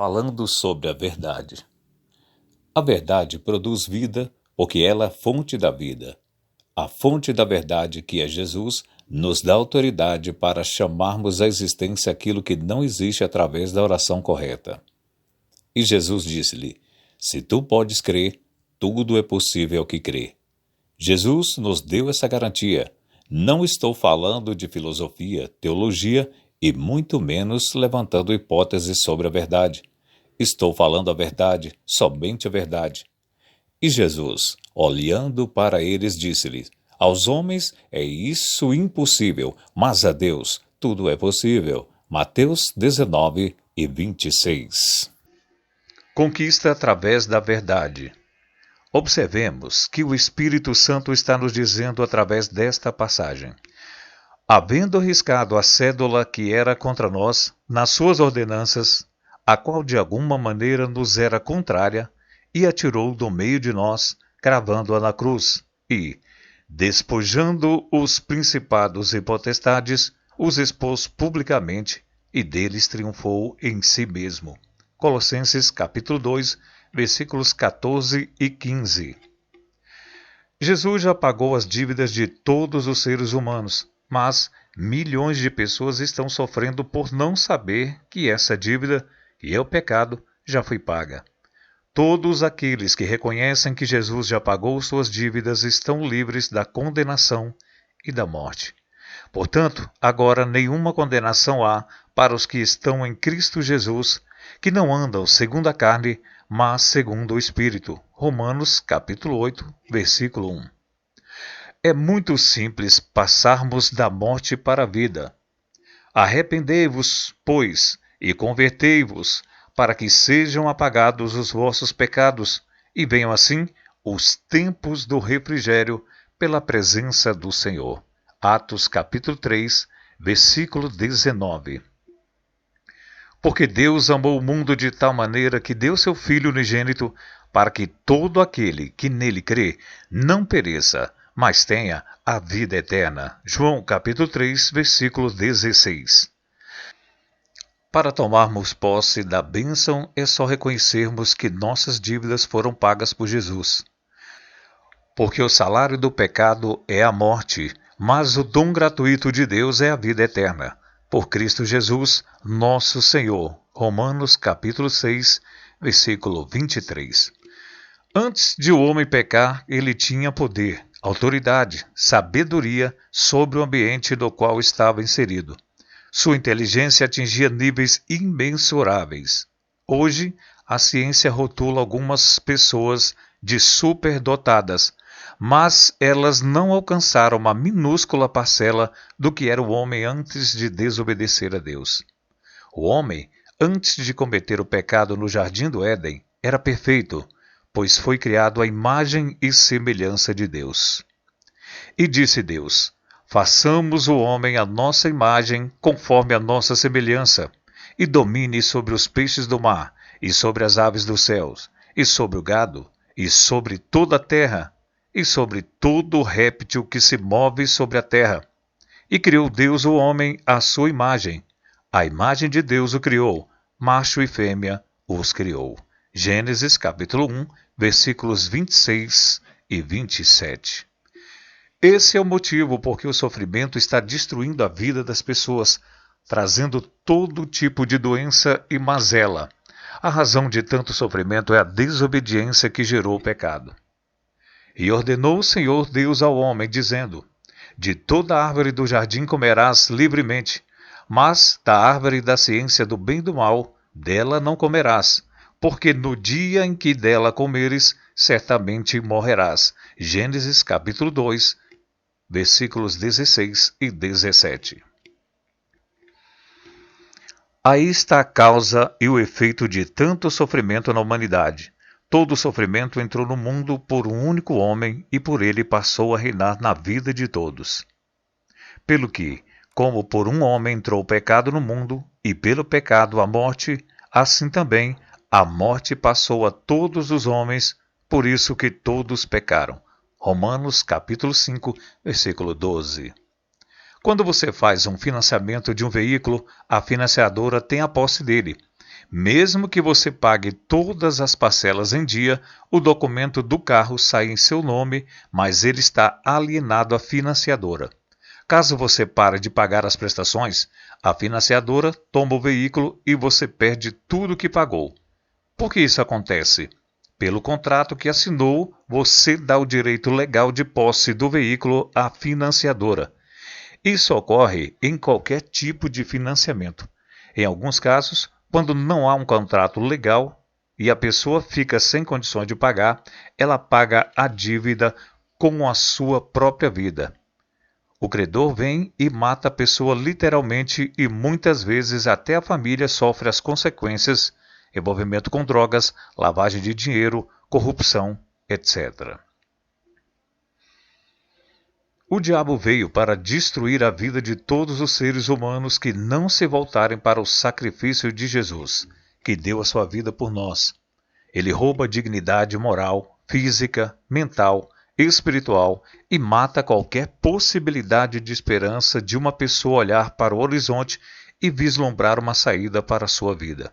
falando sobre a verdade. A verdade produz vida, porque ela é a fonte da vida. A fonte da verdade, que é Jesus, nos dá autoridade para chamarmos à existência aquilo que não existe através da oração correta. E Jesus disse-lhe: se tu podes crer, tudo é possível ao que crê. Jesus nos deu essa garantia. Não estou falando de filosofia, teologia e muito menos levantando hipóteses sobre a verdade. Estou falando a verdade, somente a verdade. E Jesus, olhando para eles, disse-lhes: aos homens é isso impossível, mas a Deus tudo é possível. Mateus 19:26. Conquista através da verdade. Observemos que o Espírito Santo está nos dizendo através desta passagem: havendo riscado a cédula que era contra nós, nas suas ordenanças, a qual de alguma maneira nos era contrária, e atirou do meio de nós, cravando-a na cruz, e, despojando os principados e potestades, os expôs publicamente, e deles triunfou em si mesmo. Colossenses capítulo 2, versículos 14 e 15. Jesus já pagou as dívidas de todos os seres humanos, mas milhões de pessoas estão sofrendo por não saber que essa dívida, que é o pecado, já foi paga. Todos aqueles que reconhecem que Jesus já pagou suas dívidas estão livres da condenação e da morte. Portanto, agora nenhuma condenação há para os que estão em Cristo Jesus, que não andam segundo a carne, mas segundo o Espírito. Romanos capítulo 8, versículo 1. É muito simples passarmos da morte para a vida. Arrependei-vos, pois, e convertei-vos, para que sejam apagados os vossos pecados, e venham assim os tempos do refrigério pela presença do Senhor. Atos capítulo 3, versículo 19. Porque Deus amou o mundo de tal maneira que deu seu Filho unigênito, para que todo aquele que nele crê não pereça, mas tenha a vida eterna. João capítulo 3, versículo 16. Para tomarmos posse da bênção é só reconhecermos que nossas dívidas foram pagas por Jesus. Porque o salário do pecado é a morte, mas o dom gratuito de Deus é a vida eterna. Por Cristo Jesus, nosso Senhor. Romanos capítulo 6, versículo 23. Antes de o homem pecar, ele tinha poder, autoridade, sabedoria sobre o ambiente no qual estava inserido. Sua inteligência atingia níveis imensuráveis. Hoje, a ciência rotula algumas pessoas de superdotadas, mas elas não alcançaram uma minúscula parcela do que era o homem antes de desobedecer a Deus. O homem, antes de cometer o pecado no jardim do Éden, era perfeito, pois foi criado à imagem e semelhança de Deus. E disse Deus: façamos o homem à nossa imagem, conforme a nossa semelhança, e domine sobre os peixes do mar, e sobre as aves dos céus, e sobre o gado, e sobre toda a terra, e sobre todo réptil que se move sobre a terra. E criou Deus o homem à sua imagem. A imagem de Deus o criou, macho e fêmea os criou. Gênesis capítulo 1, versículos 26 e 27. Esse é o motivo por que o sofrimento está destruindo a vida das pessoas, trazendo todo tipo de doença e mazela. A razão de tanto sofrimento é a desobediência que gerou o pecado. E ordenou o Senhor Deus ao homem, dizendo: de toda árvore do jardim comerás livremente, mas da árvore da ciência do bem e do mal, dela não comerás, porque no dia em que dela comeres, certamente morrerás. Gênesis capítulo 2, versículos 16 e 17. Aí está a causa e o efeito de tanto sofrimento na humanidade. Todo o sofrimento entrou no mundo por um único homem e por ele passou a reinar na vida de todos. Pelo que, como por um homem entrou o pecado no mundo, e pelo pecado a morte, assim também a morte passou a todos os homens, por isso que todos pecaram. Romanos capítulo 5, versículo 12. Quando você faz um financiamento de um veículo, a financiadora tem a posse dele. Mesmo que você pague todas as parcelas em dia, o documento do carro sai em seu nome, mas ele está alienado à financiadora. Caso você pare de pagar as prestações, a financiadora toma o veículo e você perde tudo que pagou. Por que isso acontece? Pelo contrato que assinou, você dá o direito legal de posse do veículo à financiadora. Isso ocorre em qualquer tipo de financiamento. Em alguns casos, quando não há um contrato legal e a pessoa fica sem condições de pagar, ela paga a dívida com a sua própria vida. O credor vem e mata a pessoa literalmente e muitas vezes até a família sofre as consequências, envolvimento com drogas, lavagem de dinheiro, corrupção, etc. O diabo veio para destruir a vida de todos os seres humanos que não se voltarem para o sacrifício de Jesus, que deu a sua vida por nós. Ele rouba a dignidade moral, física, mental, espiritual e mata qualquer possibilidade de esperança de uma pessoa olhar para o horizonte e vislumbrar uma saída para a sua vida.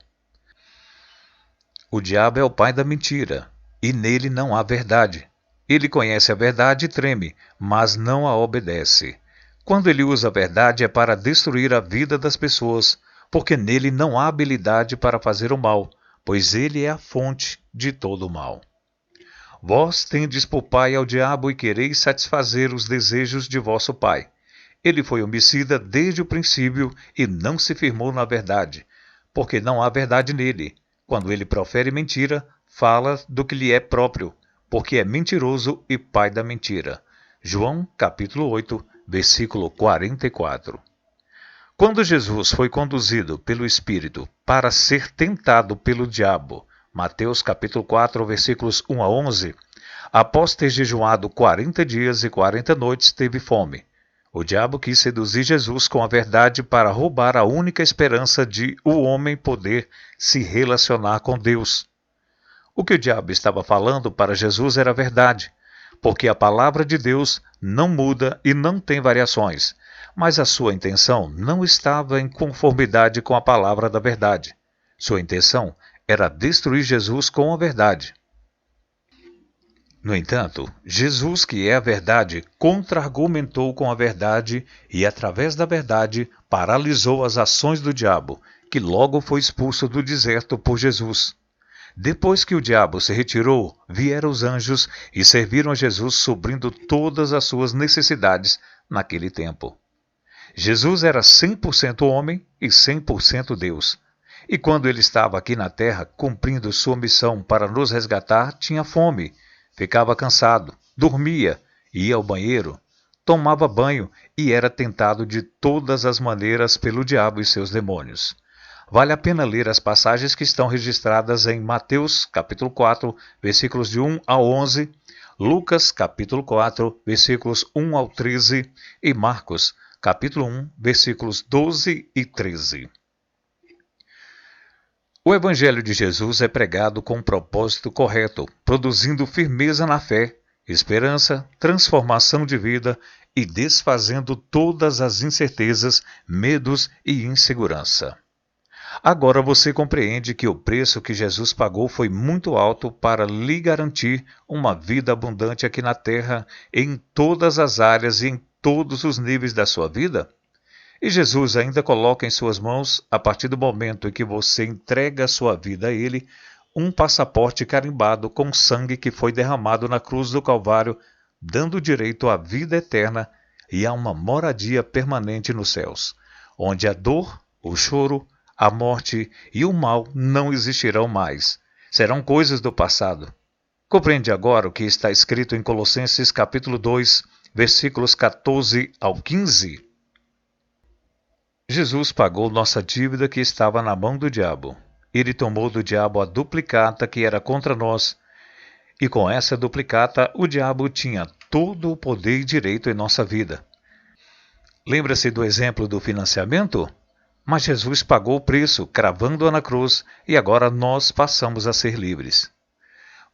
O diabo é o pai da mentira, e nele não há verdade. Ele conhece a verdade e treme, mas não a obedece. Quando ele usa a verdade é para destruir a vida das pessoas, porque nele não há habilidade para fazer o mal, pois ele é a fonte de todo o mal. Vós tendes por pai ao diabo e quereis satisfazer os desejos de vosso pai. Ele foi homicida desde o princípio e não se firmou na verdade, porque não há verdade nele. Quando ele profere mentira, fala do que lhe é próprio, porque é mentiroso e pai da mentira. João, capítulo 8, versículo 44. Quando Jesus foi conduzido pelo Espírito para ser tentado pelo diabo, Mateus capítulo 4, versículos 1 a 11, após ter jejuado 40 dias e 40 noites, teve fome. O diabo quis seduzir Jesus com a verdade para roubar a única esperança de o homem poder se relacionar com Deus. O que o diabo estava falando para Jesus era verdade, porque a palavra de Deus não muda e não tem variações, mas a sua intenção não estava em conformidade com a palavra da verdade. Sua intenção era destruir Jesus com a verdade. No entanto, Jesus, que é a verdade, contra-argumentou com a verdade e, através da verdade, paralisou as ações do diabo, que logo foi expulso do deserto por Jesus. Depois que o diabo se retirou, vieram os anjos e serviram a Jesus, suprindo todas as suas necessidades naquele tempo. Jesus era 100% homem e 100% Deus. E quando ele estava aqui na terra, cumprindo sua missão para nos resgatar, tinha fome, ficava cansado, dormia, ia ao banheiro, tomava banho e era tentado de todas as maneiras pelo diabo e seus demônios. Vale a pena ler as passagens que estão registradas em Mateus, capítulo 4, versículos de 1 a 11, Lucas, capítulo 4, versículos 1 ao 13 e Marcos, capítulo 1, versículos 12 e 13. O Evangelho de Jesus é pregado com um propósito correto, produzindo firmeza na fé, esperança, transformação de vida e desfazendo todas as incertezas, medos e insegurança. Agora você compreende que o preço que Jesus pagou foi muito alto para lhe garantir uma vida abundante aqui na terra, em todas as áreas e em todos os níveis da sua vida? E Jesus ainda coloca em suas mãos, a partir do momento em que você entrega a sua vida a Ele, um passaporte carimbado com sangue que foi derramado na cruz do Calvário, dando direito à vida eterna e a uma moradia permanente nos céus, onde a dor, o choro, a morte e o mal não existirão mais. Serão coisas do passado. Compreende agora o que está escrito em Colossenses capítulo 2, versículos 14 ao 15? Jesus pagou nossa dívida que estava na mão do diabo. Ele tomou do diabo a duplicata que era contra nós. E com essa duplicata, o diabo tinha todo o poder e direito em nossa vida. Lembra-se do exemplo do financiamento? Mas Jesus pagou o preço, cravando-a na cruz, e agora nós passamos a ser livres.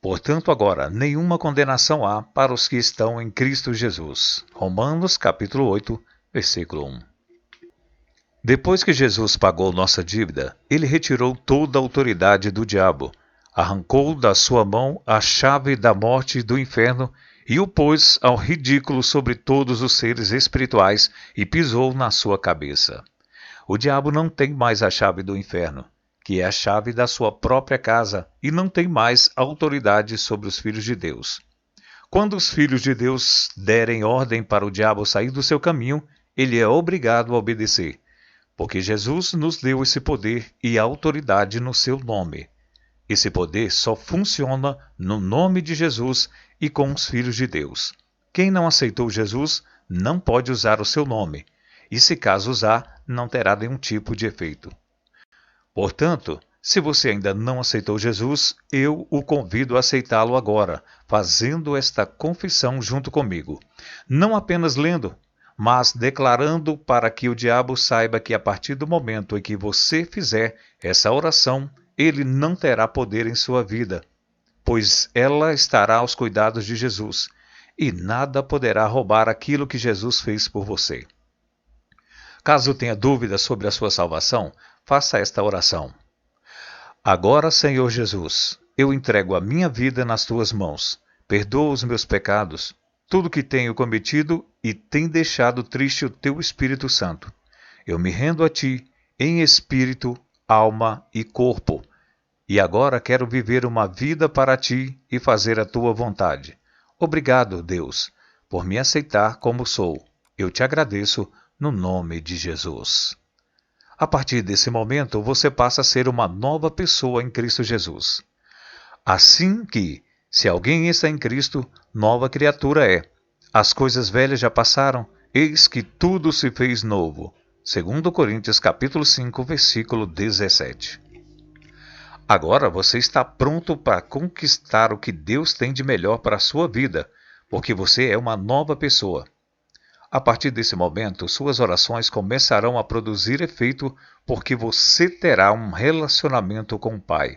Portanto, agora, nenhuma condenação há para os que estão em Cristo Jesus. Romanos, capítulo 8, versículo 1. Depois que Jesus pagou nossa dívida, ele retirou toda a autoridade do diabo, arrancou da sua mão a chave da morte e do inferno e o pôs ao ridículo sobre todos os seres espirituais e pisou na sua cabeça. O diabo não tem mais a chave do inferno, que é a chave da sua própria casa, e não tem mais autoridade sobre os filhos de Deus. Quando os filhos de Deus derem ordem para o diabo sair do seu caminho, ele é obrigado a obedecer, porque Jesus nos deu esse poder e autoridade no seu nome. Esse poder só funciona no nome de Jesus e com os filhos de Deus. Quem não aceitou Jesus não pode usar o seu nome, e se caso usar, não terá nenhum tipo de efeito. Portanto, se você ainda não aceitou Jesus, eu o convido a aceitá-lo agora, fazendo esta confissão junto comigo. Não apenas lendo, mas declarando para que o diabo saiba que a partir do momento em que você fizer essa oração, ele não terá poder em sua vida, pois ela estará aos cuidados de Jesus, e nada poderá roubar aquilo que Jesus fez por você. Caso tenha dúvidas sobre a sua salvação, faça esta oração. Agora, Senhor Jesus, eu entrego a minha vida nas tuas mãos. Perdoa os meus pecados, tudo que tenho cometido e tem deixado triste o teu Espírito Santo. Eu me rendo a ti em espírito, alma e corpo. E agora quero viver uma vida para ti e fazer a tua vontade. Obrigado, Deus, por me aceitar como sou. Eu te agradeço no nome de Jesus. A partir desse momento, você passa a ser uma nova pessoa em Cristo Jesus. Assim que, se alguém está em Cristo, nova criatura é. As coisas velhas já passaram, eis que tudo se fez novo. 2 Coríntios capítulo 5, versículo 17. Agora você está pronto para conquistar o que Deus tem de melhor para a sua vida, porque você é uma nova pessoa. A partir desse momento, suas orações começarão a produzir efeito porque você terá um relacionamento com o Pai.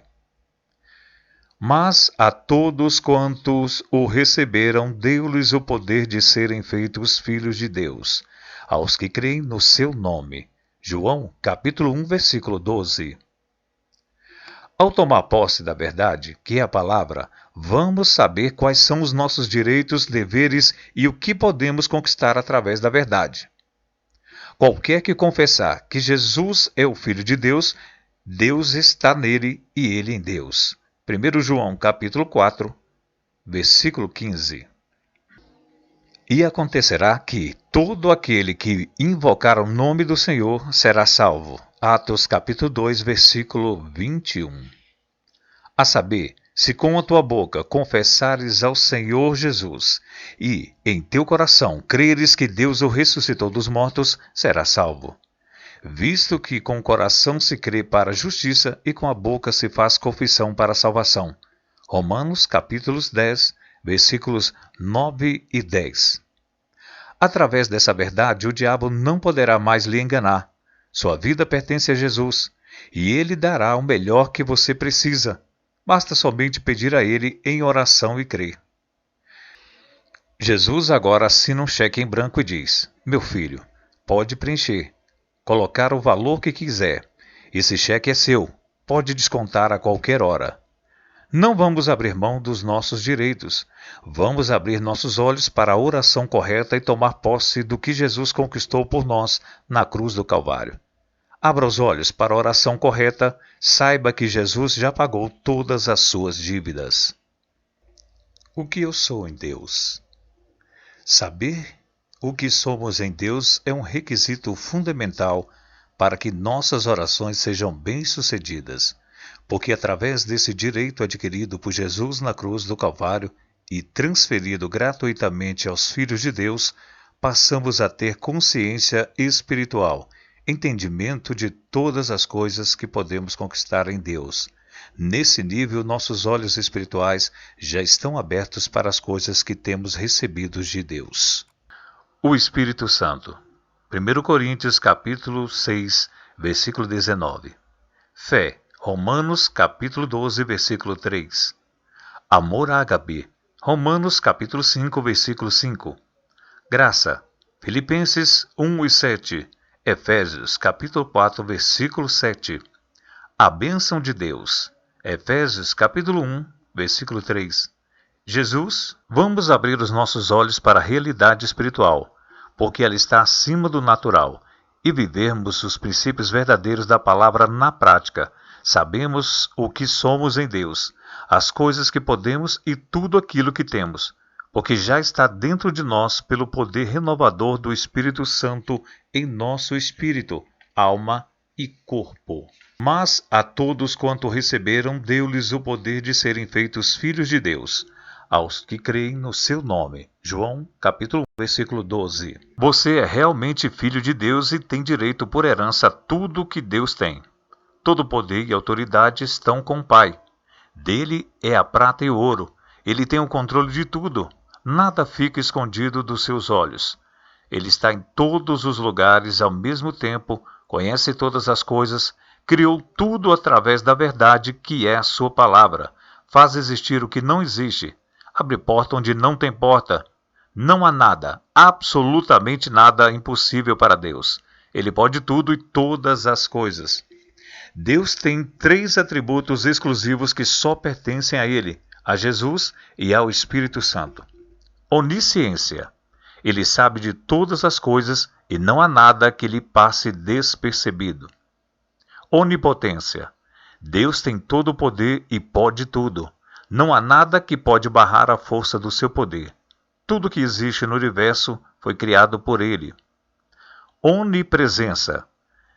Mas a todos quantos o receberam, deu-lhes o poder de serem feitos filhos de Deus, aos que creem no seu nome. João, capítulo 1, versículo 12. Ao tomar posse da verdade, que é a palavra, vamos saber quais são os nossos direitos, deveres e o que podemos conquistar através da verdade. Qualquer que confessar que Jesus é o Filho de Deus, Deus está nele e ele em Deus. 1 João capítulo 4, versículo 15. E acontecerá que todo aquele que invocar o nome do Senhor será salvo. Atos capítulo 2, versículo 21. A saber, se com a tua boca confessares ao Senhor Jesus e em teu coração creres que Deus o ressuscitou dos mortos, serás salvo. Visto que com o coração se crê para a justiça e com a boca se faz confissão para a salvação. Romanos capítulo 10, versículos 9 e 10. Através dessa verdade, o diabo não poderá mais lhe enganar. Sua vida pertence a Jesus, e ele dará o melhor que você precisa. Basta somente pedir a ele em oração e crer. Jesus agora assina um cheque em branco e diz: meu filho, pode preencher, colocar o valor que quiser. Esse cheque é seu, pode descontar a qualquer hora. Não vamos abrir mão dos nossos direitos. Vamos abrir nossos olhos para a oração correta e tomar posse do que Jesus conquistou por nós na cruz do Calvário. Abra os olhos para a oração correta, saiba que Jesus já pagou todas as suas dívidas. O que eu sou em Deus? Saber o que somos em Deus é um requisito fundamental para que nossas orações sejam bem-sucedidas, porque através desse direito adquirido por Jesus na cruz do Calvário e transferido gratuitamente aos filhos de Deus, passamos a ter consciência espiritual, entendimento de todas as coisas que podemos conquistar em Deus. Nesse nível, nossos olhos espirituais já estão abertos para as coisas que temos recebido de Deus. O Espírito Santo. 1 Coríntios capítulo 6, versículo 19. Fé. Romanos capítulo 12, versículo 3. Amor ágape. Romanos capítulo 5, versículo 5. Graça. Filipenses 1 e 7. Efésios capítulo 4, versículo 7. A bênção de Deus. Efésios capítulo 1, versículo 3. Jesus, vamos abrir os nossos olhos para a realidade espiritual, porque ela está acima do natural, e vivermos os princípios verdadeiros da palavra na prática. Sabemos o que somos em Deus, as coisas que podemos e tudo aquilo que temos, porque já está dentro de nós pelo poder renovador do Espírito Santo em nosso espírito, alma e corpo. Mas a todos quanto receberam, deu-lhes o poder de serem feitos filhos de Deus, aos que creem no seu nome. João, capítulo 1, versículo 12. Você é realmente filho de Deus e tem direito por herança a tudo que Deus tem. Todo poder e autoridade estão com o Pai. Dele é a prata e o ouro. Ele tem o controle de tudo. Nada fica escondido dos seus olhos. Ele está em todos os lugares ao mesmo tempo, conhece todas as coisas, criou tudo através da verdade que é a sua palavra, faz existir o que não existe, abre porta onde não tem porta. Não há nada, absolutamente nada impossível para Deus. Ele pode tudo e todas as coisas. Deus tem 3 atributos exclusivos que só pertencem a Ele, a Jesus e ao Espírito Santo. Onisciência. Ele sabe de todas as coisas e não há nada que lhe passe despercebido. Onipotência. Deus tem todo o poder e pode tudo. Não há nada que pode barrar a força do seu poder. Tudo que existe no universo foi criado por Ele. Onipresença.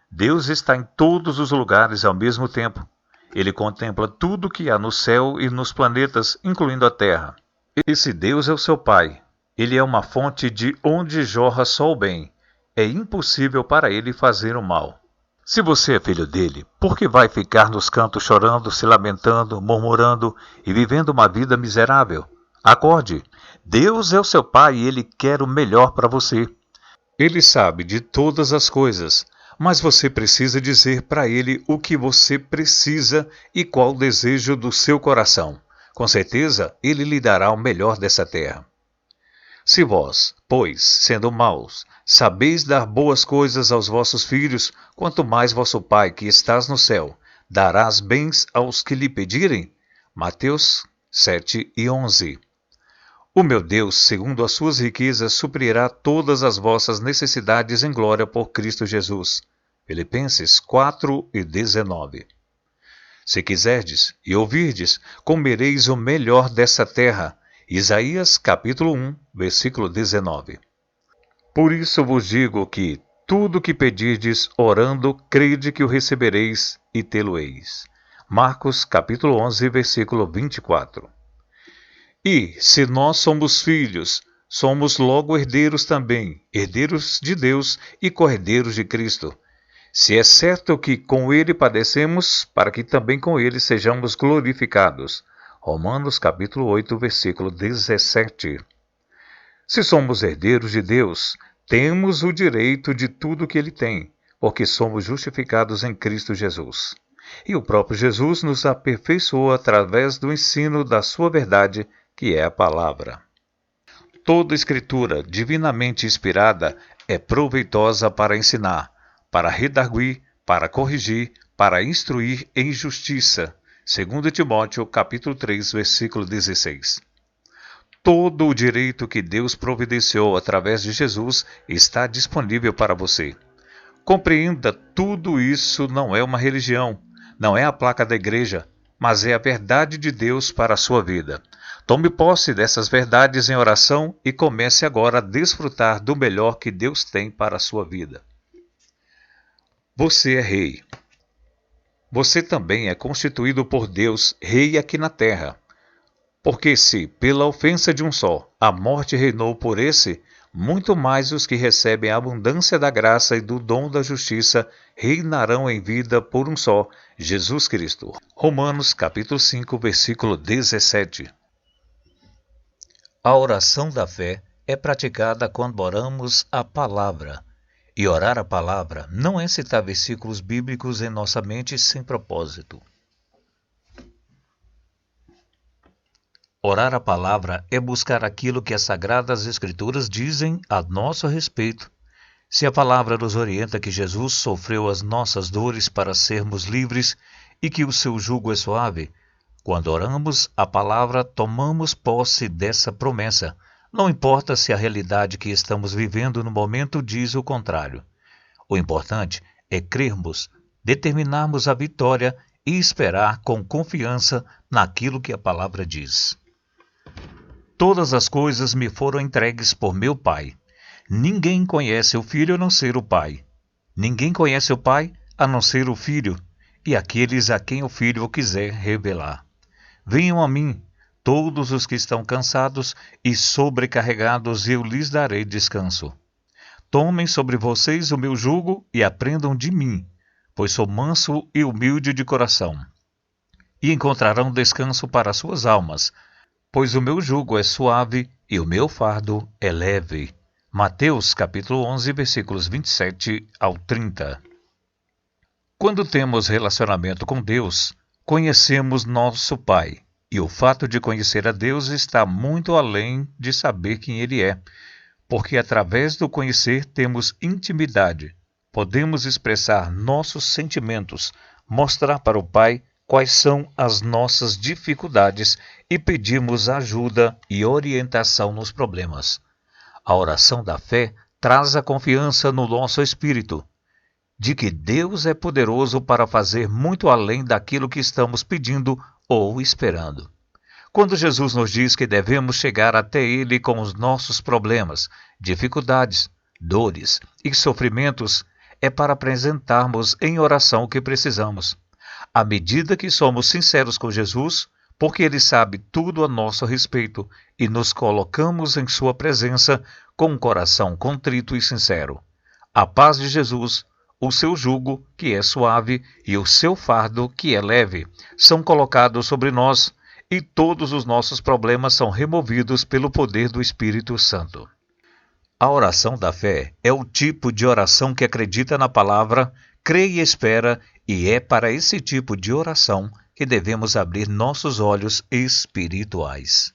Deus está em todos os lugares ao mesmo tempo. Ele contempla tudo que há no céu e nos planetas, incluindo a Terra. Esse Deus é o seu Pai. Ele é uma fonte de onde jorra só o bem. É impossível para ele fazer o mal. Se você é filho dele, por que vai ficar nos cantos chorando, se lamentando, murmurando e vivendo uma vida miserável? Acorde. Deus é o seu Pai e Ele quer o melhor para você. Ele sabe de todas as coisas, mas você precisa dizer para Ele o que você precisa e qual o desejo do seu coração. Com certeza, Ele lhe dará o melhor dessa terra. Se vós, pois, sendo maus, sabeis dar boas coisas aos vossos filhos, quanto mais vosso Pai, que estás no céu, dará as bens aos que lhe pedirem? Mateus 7:11. O meu Deus, segundo as suas riquezas, suprirá todas as vossas necessidades em glória por Cristo Jesus. Filipenses 4:19. Se quiserdes e ouvirdes, comereis o melhor dessa terra. Isaías capítulo 1, versículo 19. Por isso vos digo que tudo que pedirdes orando, crede que o recebereis e tê-lo-eis. Marcos capítulo 11, versículo 24. E, se nós somos filhos, somos logo herdeiros também, herdeiros de Deus e co-herdeiros de Cristo. Se é certo que com ele padecemos, para que também com ele sejamos glorificados. Romanos capítulo 8, versículo 17. Se somos herdeiros de Deus, temos o direito de tudo que ele tem, porque somos justificados em Cristo Jesus. E o próprio Jesus nos aperfeiçoou através do ensino da sua verdade, que é a palavra. Toda escritura divinamente inspirada é proveitosa para ensinar, para redarguir, para corrigir, para instruir em justiça. 2 Timóteo, capítulo 3, versículo 16. Todo o direito que Deus providenciou através de Jesus está disponível para você. Compreenda, tudo isso não é uma religião, não é a placa da igreja, mas é a verdade de Deus para a sua vida. Tome posse dessas verdades em oração e comece agora a desfrutar do melhor que Deus tem para a sua vida. Você é rei. Você também é constituído por Deus rei aqui na terra. Porque se, pela ofensa de um só, a morte reinou por esse, muito mais os que recebem a abundância da graça e do dom da justiça reinarão em vida por um só, Jesus Cristo. Romanos capítulo 5, versículo 17. A oração da fé é praticada quando oramos a palavra. E orar a palavra não é citar versículos bíblicos em nossa mente sem propósito. Orar a palavra é buscar aquilo que as Sagradas Escrituras dizem a nosso respeito. Se a palavra nos orienta que Jesus sofreu as nossas dores para sermos livres e que o seu jugo é suave, quando oramos a palavra, tomamos posse dessa promessa. Não importa se a realidade que estamos vivendo no momento diz o contrário. O importante é crermos, determinarmos a vitória e esperar com confiança naquilo que a palavra diz. Todas as coisas me foram entregues por meu Pai. Ninguém conhece o Filho a não ser o Pai. Ninguém conhece o Pai a não ser o Filho, e aqueles a quem o Filho o quiser revelar. Venham a mim, todos os que estão cansados e sobrecarregados, e eu lhes darei descanso. Tomem sobre vocês o meu jugo e aprendam de mim, pois sou manso e humilde de coração. E encontrarão descanso para suas almas, pois o meu jugo é suave e o meu fardo é leve. Mateus capítulo 11, versículos 27 ao 30. Quando temos relacionamento com Deus, conhecemos nosso Pai, e o fato de conhecer a Deus está muito além de saber quem Ele é, porque através do conhecer temos intimidade, podemos expressar nossos sentimentos, mostrar para o Pai quais são as nossas dificuldades e pedirmos ajuda e orientação nos problemas. A oração da fé traz a confiança no nosso espírito, de que Deus é poderoso para fazer muito além daquilo que estamos pedindo ou esperando. Quando Jesus nos diz que devemos chegar até Ele com os nossos problemas, dificuldades, dores e sofrimentos, é para apresentarmos em oração o que precisamos. À medida que somos sinceros com Jesus, porque Ele sabe tudo a nosso respeito, e nos colocamos em Sua presença com um coração contrito e sincero. A paz de Jesus, o seu jugo, que é suave, e o seu fardo, que é leve, são colocados sobre nós, e todos os nossos problemas são removidos pelo poder do Espírito Santo. A oração da fé é o tipo de oração que acredita na palavra, crê e espera, e é para esse tipo de oração que devemos abrir nossos olhos espirituais.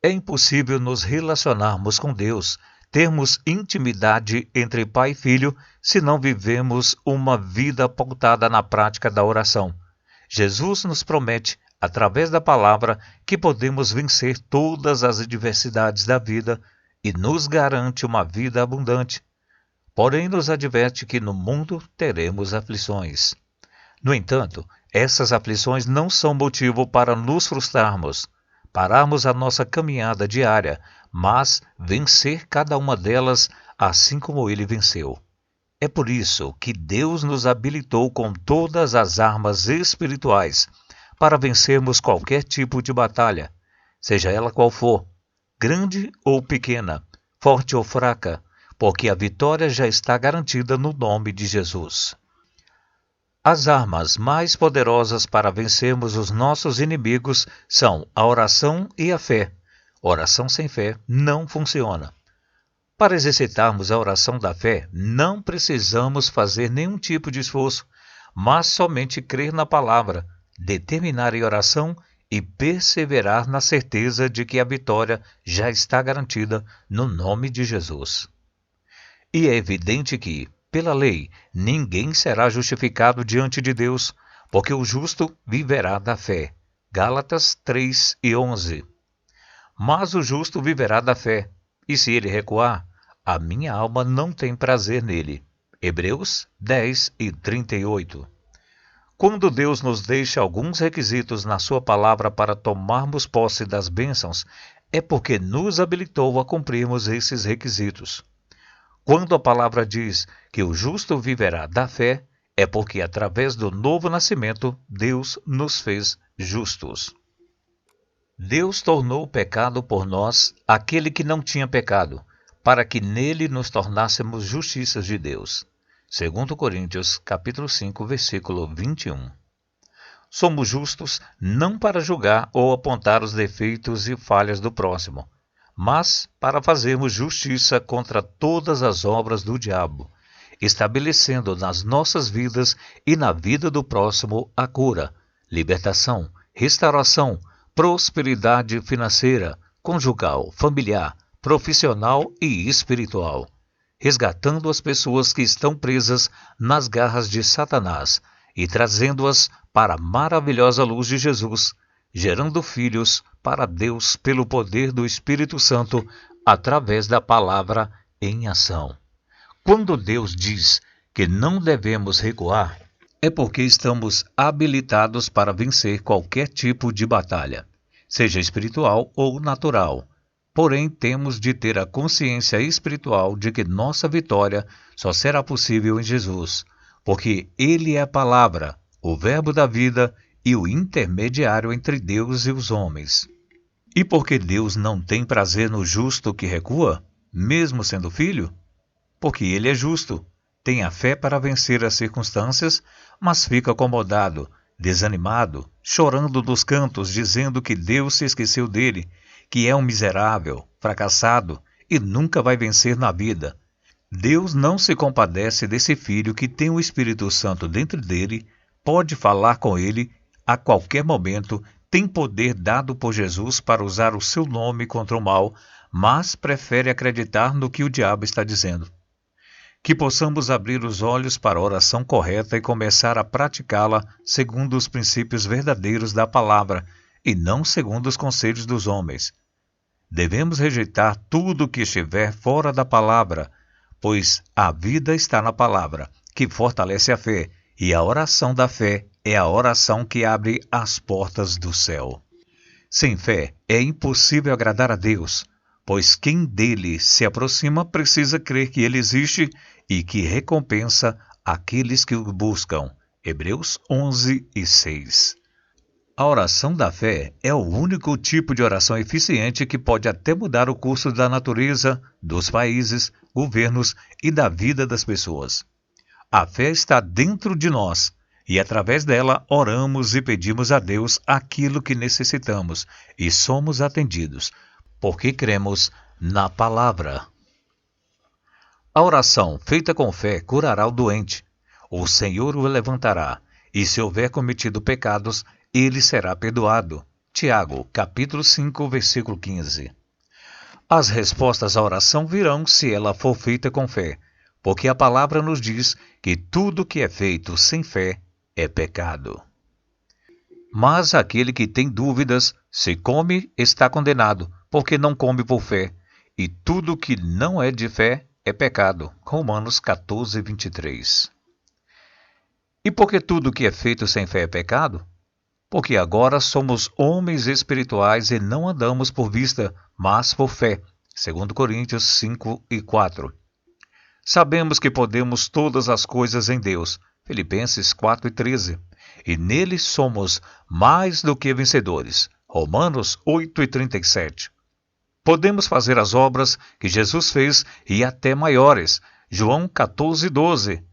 É impossível nos relacionarmos com Deus, termos intimidade entre pai e filho, se não vivemos uma vida pautada na prática da oração. Jesus nos promete, através da palavra, que podemos vencer todas as adversidades da vida e nos garante uma vida abundante. Porém, nos adverte que no mundo teremos aflições. No entanto, essas aflições não são motivo para nos frustrarmos, pararmos a nossa caminhada diária, mas vencer cada uma delas assim como Ele venceu. É por isso que Deus nos habilitou com todas as armas espirituais para vencermos qualquer tipo de batalha, seja ela qual for, grande ou pequena, forte ou fraca, porque a vitória já está garantida no nome de Jesus. As armas mais poderosas para vencermos os nossos inimigos são a oração e a fé. Oração sem fé não funciona. Para exercitarmos a oração da fé, não precisamos fazer nenhum tipo de esforço, mas somente crer na palavra, determinar em oração e perseverar na certeza de que a vitória já está garantida no nome de Jesus. E é evidente que, pela lei, ninguém será justificado diante de Deus, porque o justo viverá da fé. Gálatas 3:11. Mas o justo viverá da fé, e se ele recuar, a minha alma não tem prazer nele. Hebreus 10:38. Quando Deus nos deixa alguns requisitos na sua palavra para tomarmos posse das bênçãos, é porque nos habilitou a cumprirmos esses requisitos. Quando a palavra diz que o justo viverá da fé, é porque através do novo nascimento, Deus nos fez justos. Deus tornou pecado por nós aquele que não tinha pecado, para que nele nos tornássemos justiças de Deus. 2 Coríntios, capítulo 5, versículo 21. Somos justos não para julgar ou apontar os defeitos e falhas do próximo, mas para fazermos justiça contra todas as obras do diabo, estabelecendo nas nossas vidas e na vida do próximo a cura, libertação, restauração, prosperidade financeira, conjugal, familiar, profissional e espiritual. resgatando as pessoas que estão presas nas garras de Satanás e trazendo-as para a maravilhosa luz de Jesus, gerando filhos para Deus pelo poder do Espírito Santo através da palavra em ação. Quando Deus diz que não devemos recuar, é porque estamos habilitados para vencer qualquer tipo de batalha, seja espiritual ou natural. Porém, temos de ter a consciência espiritual de que nossa vitória só será possível em Jesus, porque Ele é a palavra, o verbo da vida e o intermediário entre Deus e os homens. E porque Deus não tem prazer no justo que recua, mesmo sendo filho? Porque Ele é justo, tem a fé para vencer as circunstâncias, mas fica acomodado, desanimado, chorando nos cantos, dizendo que Deus se esqueceu dele, que é um miserável, fracassado e nunca vai vencer na vida. Deus não se compadece desse filho que tem o Espírito Santo dentro dele, pode falar com ele a qualquer momento, tem poder dado por Jesus para usar o seu nome contra o mal, mas prefere acreditar no que o diabo está dizendo. Que possamos abrir os olhos para a oração correta e começar a praticá-la segundo os princípios verdadeiros da palavra e não segundo os conselhos dos homens. Devemos rejeitar tudo que estiver fora da palavra, pois a vida está na palavra, que fortalece a fé, e a oração da fé é a oração que abre as portas do céu. Sem fé é impossível agradar a Deus, pois quem dele se aproxima precisa crer que ele existe e que recompensa aqueles que o buscam. Hebreus 11:6. A oração da fé é o único tipo de oração eficiente que pode até mudar o curso da natureza, dos países, governos e da vida das pessoas. A fé está dentro de nós e através dela oramos e pedimos a Deus aquilo que necessitamos e somos atendidos, porque cremos na palavra. A oração feita com fé curará o doente. O Senhor o levantará, e se houver cometido pecados, ele será perdoado. Tiago, capítulo 5, versículo 15. As respostas à oração virão se ela for feita com fé, porque a palavra nos diz que tudo que é feito sem fé é pecado. Mas aquele que tem dúvidas, se come, está condenado, porque não come por fé, e tudo que não é de fé é pecado. Romanos 14:23. E por que tudo que é feito sem fé é pecado? Porque agora somos homens espirituais e não andamos por vista, mas por fé. 2 Coríntios 5:4. Sabemos que podemos todas as coisas em Deus. Filipenses 4:13. E nele somos mais do que vencedores. Romanos 8:37. Podemos fazer as obras que Jesus fez e até maiores. João 14:12.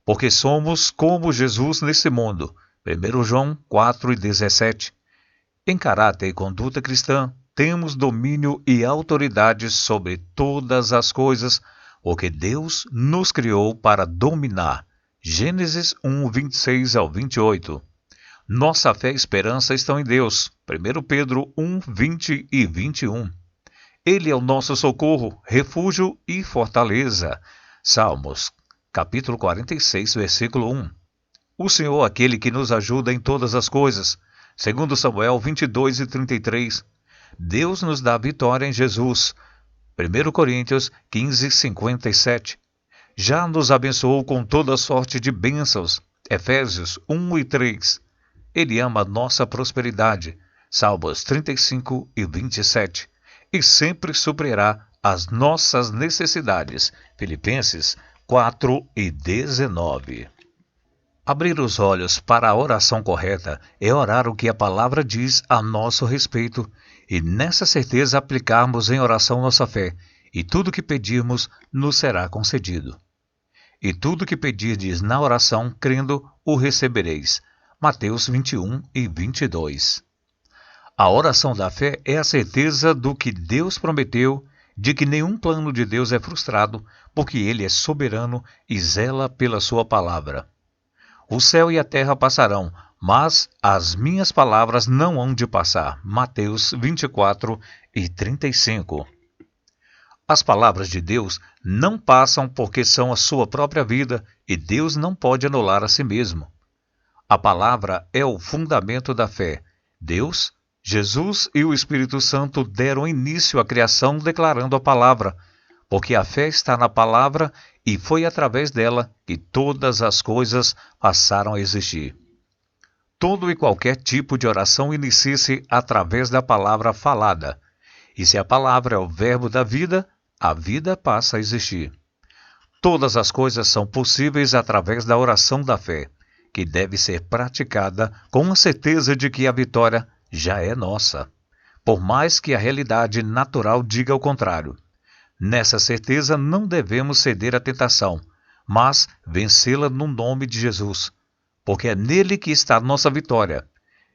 Porque somos como Jesus nesse mundo. 1 João 4:17. Em caráter e conduta cristã, temos domínio e autoridade sobre todas as coisas, porque Deus nos criou para dominar. Gênesis 1:26-28. Nossa fé e esperança estão em Deus. 1 Pedro 1:20 e 21. Ele é o nosso socorro, refúgio e fortaleza. Salmos, capítulo 46, versículo 1. O Senhor é aquele que nos ajuda em todas as coisas. 2 Samuel 22:33. Deus nos dá vitória em Jesus. 1 Coríntios 15:57. Já nos abençoou com toda sorte de bênçãos. Efésios 1:3. Ele ama nossa prosperidade. Salmos 35:27. E sempre suprirá as nossas necessidades. Filipenses 4:19. Abrir os olhos para a oração correta é orar o que a palavra diz a nosso respeito e nessa certeza aplicarmos em oração nossa fé, e tudo que pedirmos nos será concedido. E tudo que pedirdes na oração, crendo, o recebereis. Mateus 21:22. A oração da fé é a certeza do que Deus prometeu, de que nenhum plano de Deus é frustrado, porque Ele é soberano e zela pela sua palavra. O céu e a terra passarão, mas as minhas palavras não hão de passar. Mateus 24:35. As palavras de Deus não passam porque são a sua própria vida e Deus não pode anular a si mesmo. A palavra é o fundamento da fé. Deus, Jesus e o Espírito Santo deram início à criação declarando a palavra, porque a fé está na palavra e foi através dela que todas as coisas passaram a existir. Todo e qualquer tipo de oração inicia-se através da palavra falada. E se a palavra é o verbo da vida, a vida passa a existir. Todas as coisas são possíveis através da oração da fé, que deve ser praticada com a certeza de que a vitória já é nossa, por mais que a realidade natural diga o contrário. Nessa certeza não devemos ceder à tentação, mas vencê-la no nome de Jesus, porque é nele que está nossa vitória.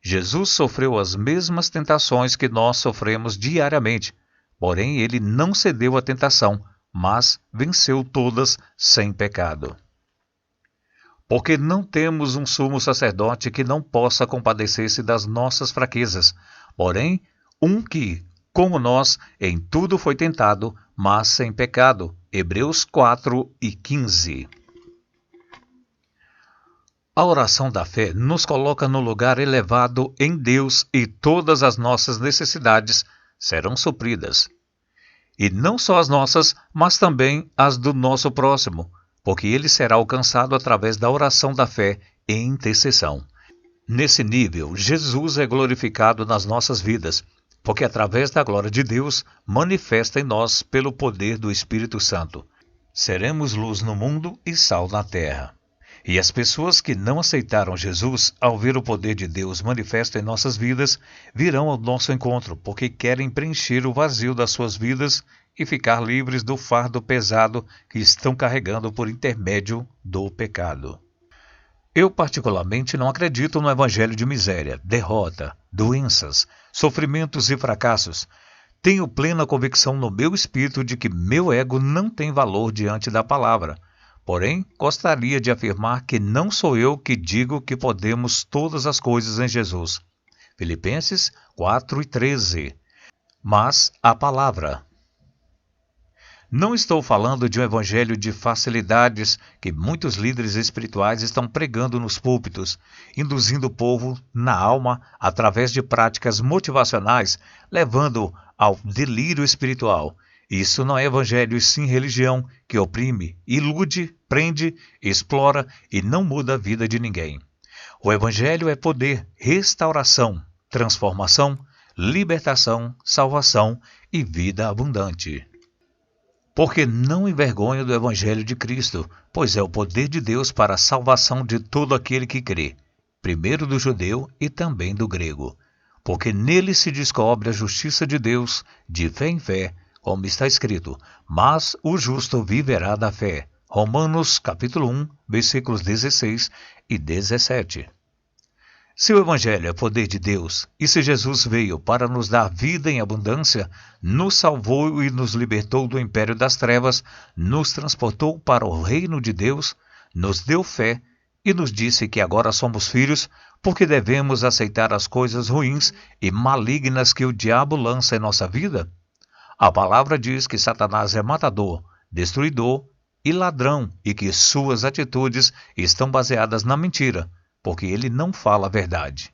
Jesus sofreu as mesmas tentações que nós sofremos diariamente, porém ele não cedeu à tentação, mas venceu todas sem pecado. Porque não temos um sumo sacerdote que não possa compadecer-se das nossas fraquezas, porém, um que, como nós, em tudo foi tentado, mas sem pecado. Hebreus 4:15. A oração da fé nos coloca no lugar elevado em Deus e todas as nossas necessidades serão supridas. E não só as nossas, mas também as do nosso próximo, porque ele será alcançado através da oração da fé e intercessão. Nesse nível, Jesus é glorificado nas nossas vidas, porque através da glória de Deus manifesta em nós pelo poder do Espírito Santo. Seremos luz no mundo e sal na terra. E as pessoas que não aceitaram Jesus, ao ver o poder de Deus manifesto em nossas vidas, virão ao nosso encontro, porque querem preencher o vazio das suas vidas e ficar livres do fardo pesado que estão carregando por intermédio do pecado. Eu particularmente não acredito no evangelho de miséria, derrota, doenças, sofrimentos e fracassos. Tenho plena convicção no meu espírito de que meu ego não tem valor diante da palavra. Porém, gostaria de afirmar que não sou eu que digo que podemos todas as coisas em Jesus. Filipenses 4:13. Mas a palavra. Não estou falando de um evangelho de facilidades que muitos líderes espirituais estão pregando nos púlpitos, induzindo o povo na alma através de práticas motivacionais, levando ao delírio espiritual. Isso não é evangelho e sim religião que oprime, ilude, prende, explora e não muda a vida de ninguém. O evangelho é poder, restauração, transformação, libertação, salvação e vida abundante. Porque não envergonho do evangelho de Cristo, pois é o poder de Deus para a salvação de todo aquele que crê, primeiro do judeu e também do grego. Porque nele se descobre a justiça de Deus, de fé em fé, como está escrito, mas o justo viverá da fé. Romanos capítulo 1, versículos 16 e 17. Se o Evangelho é poder de Deus, e se Jesus veio para nos dar vida em abundância, nos salvou e nos libertou do império das trevas, nos transportou para o reino de Deus, nos deu fé e nos disse que agora somos filhos, porque devemos aceitar as coisas ruins e malignas que o diabo lança em nossa vida? A palavra diz que Satanás é matador, destruidor e ladrão e que suas atitudes estão baseadas na mentira, porque ele não fala a verdade.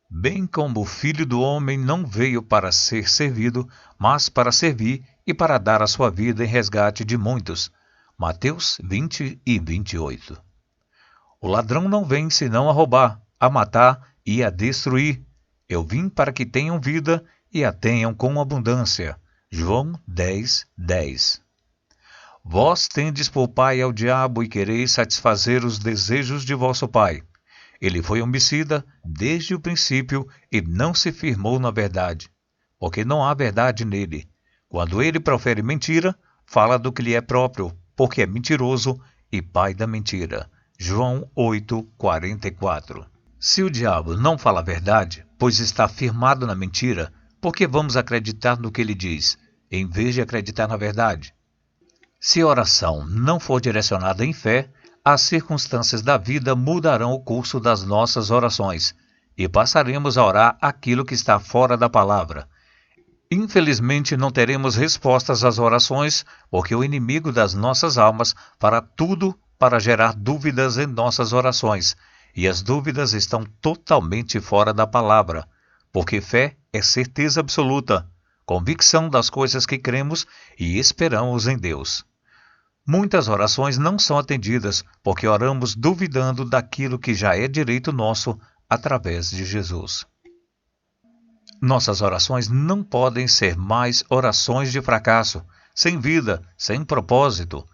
Bem como o Filho do Homem não veio para ser servido, mas para servir e para dar a sua vida em resgate de muitos. Mateus 20:28. O ladrão não vem senão a roubar, a matar e a destruir. Eu vim para que tenham vida e a tenham com abundância. João 10:10. Vós tendes por pai ao diabo e quereis satisfazer os desejos de vosso pai. Ele foi homicida desde o princípio e não se firmou na verdade, porque não há verdade nele. Quando ele profere mentira, fala do que lhe é próprio, porque é mentiroso e pai da mentira. João 8:44. Se o diabo não fala a verdade, pois está firmado na mentira, por que vamos acreditar no que ele diz, em vez de acreditar na verdade? Se a oração não for direcionada em fé, as circunstâncias da vida mudarão o curso das nossas orações e passaremos a orar aquilo que está fora da palavra. Infelizmente, não teremos respostas às orações, porque o inimigo das nossas almas fará tudo para gerar dúvidas em nossas orações, e as dúvidas estão totalmente fora da palavra, porque fé é certeza absoluta, convicção das coisas que cremos e esperamos em Deus. Muitas orações não são atendidas porque oramos duvidando daquilo que já é direito nosso através de Jesus. Nossas orações não podem ser mais orações de fracasso, sem vida, sem propósito.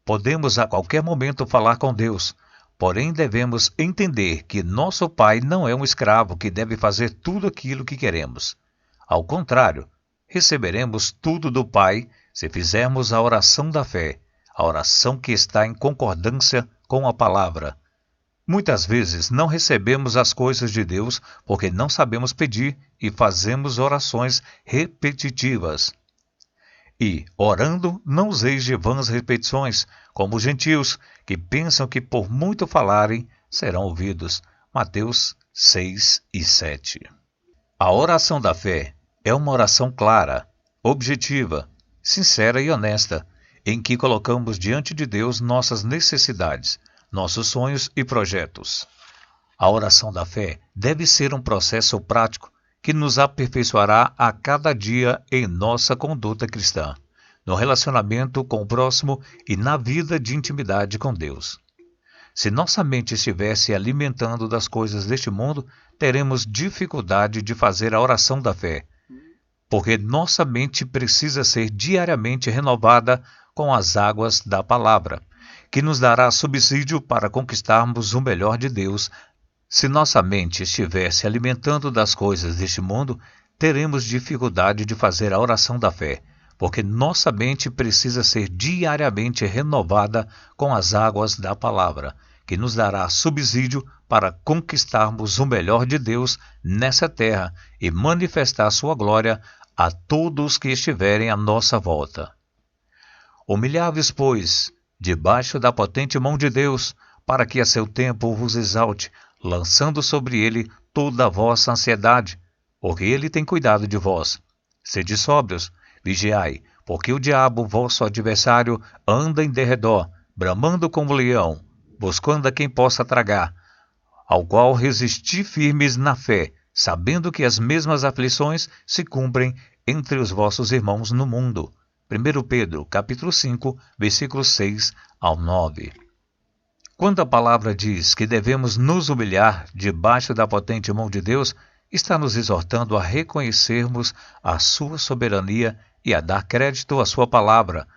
Podemos a qualquer momento falar com Deus, porém devemos entender que nosso Pai não é um escravo que deve fazer tudo aquilo que queremos. Ao contrário, receberemos tudo do Pai se fizermos a oração da fé, a oração que está em concordância com a palavra. Muitas vezes não recebemos as coisas de Deus porque não sabemos pedir e fazemos orações repetitivas. E, orando, não useis de vãs repetições, como os gentios, que pensam que por muito falarem, serão ouvidos. Mateus 6 e 7. A oração da fé é uma oração clara, objetiva, sincera e honesta, em que colocamos diante de Deus nossas necessidades, nossos sonhos e projetos. A oração da fé deve ser um processo prático que nos aperfeiçoará a cada dia em nossa conduta cristã, no relacionamento com o próximo e na vida de intimidade com Deus. Se nossa mente estiver se alimentando das coisas deste mundo, teremos dificuldade de fazer a oração da fé, porque nossa mente precisa ser diariamente renovada com as águas da palavra, que nos dará subsídio para conquistarmos o melhor de Deus. Se nossa mente estiver se alimentando das coisas deste mundo, teremos dificuldade de fazer a oração da fé, porque nossa mente precisa ser diariamente renovada com as águas da palavra, que nos dará subsídio para conquistarmos o melhor de Deus nessa terra e manifestar sua glória a todos que estiverem à nossa volta. Humilhai-vos, pois, debaixo da potente mão de Deus, para que a seu tempo vos exalte, lançando sobre ele toda a vossa ansiedade, porque ele tem cuidado de vós. Sede sóbrios, vigiai, porque o diabo, vosso adversário, anda em derredor, bramando como leão, buscando a quem possa tragar, ao qual resisti firmes na fé, sabendo que as mesmas aflições se cumprem entre os vossos irmãos no mundo. 1 Pedro, capítulo 5, versículos 6 ao 9. Quando a palavra diz que devemos nos humilhar debaixo da potente mão de Deus, está nos exortando a reconhecermos a sua soberania e a dar crédito à sua palavra,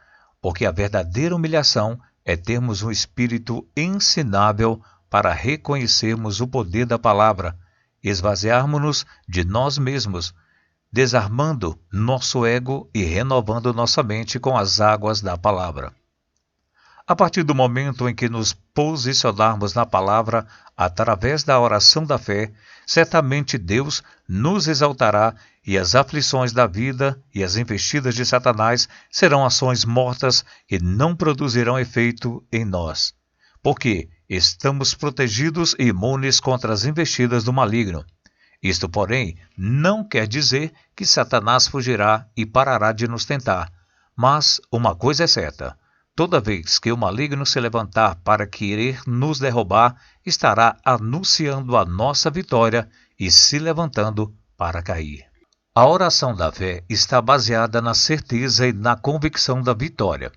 porque a verdadeira humilhação é termos um espírito ensinável para reconhecermos o poder da palavra, esvaziarmos-nos de nós mesmos, desarmando nosso ego e renovando nossa mente com as águas da palavra. A partir do momento em que nos posicionarmos na palavra através da oração da fé, certamente Deus nos exaltará e as aflições da vida e as investidas de Satanás serão ações mortas que não produzirão efeito em nós, porque estamos protegidos e imunes contra as investidas do maligno. Isto, porém, não quer dizer que Satanás fugirá e parará de nos tentar. Mas uma coisa é certa: toda vez que o maligno se levantar para querer nos derrubar, estará anunciando a nossa vitória e se levantando para cair. A oração da fé está baseada na certeza e na convicção da vitória.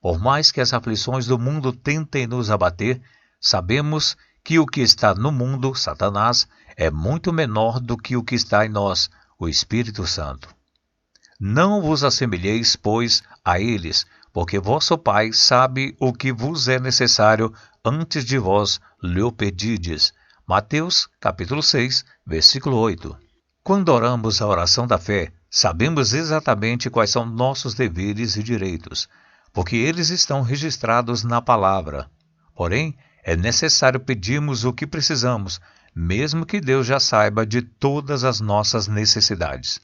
Por mais que as aflições do mundo tentem nos abater, sabemos que o que está no mundo, Satanás, é muito menor do que o que está em nós, o Espírito Santo. Não vos assemelheis, pois, a eles, porque vosso Pai sabe o que vos é necessário antes de vós lhe pedides. Mateus, capítulo 6, versículo 8. Quando oramos a oração da fé, sabemos exatamente quais são nossos deveres e direitos, porque eles estão registrados na palavra. Porém, é necessário pedirmos o que precisamos, mesmo que Deus já saiba de todas as nossas necessidades.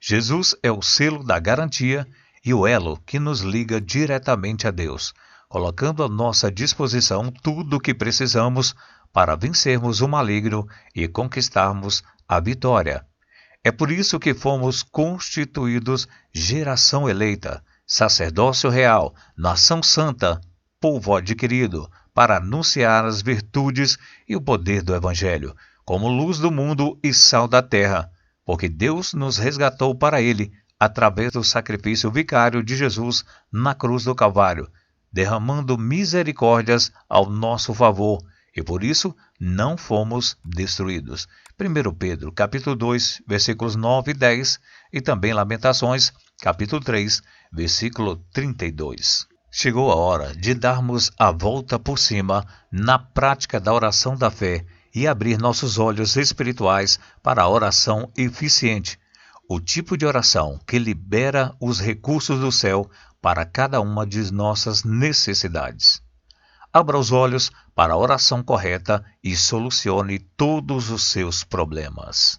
Jesus é o selo da garantia e o elo que nos liga diretamente a Deus, colocando à nossa disposição tudo o que precisamos para vencermos o maligno e conquistarmos a vitória. É por isso que fomos constituídos geração eleita, sacerdócio real, nação santa, povo adquirido, para anunciar as virtudes e o poder do Evangelho, como luz do mundo e sal da terra, porque Deus nos resgatou para Ele, através do sacrifício vicário de Jesus na cruz do Calvário, derramando misericórdias ao nosso favor, e por isso não fomos destruídos. 1 Pedro, capítulo 2, versículos 9 e 10, e também Lamentações, capítulo 3, versículo 32. Chegou a hora de darmos a volta por cima na prática da oração da fé e abrir nossos olhos espirituais para a oração eficiente, o tipo de oração que libera os recursos do céu para cada uma de nossas necessidades. Abra os olhos para a oração correta e solucione todos os seus problemas.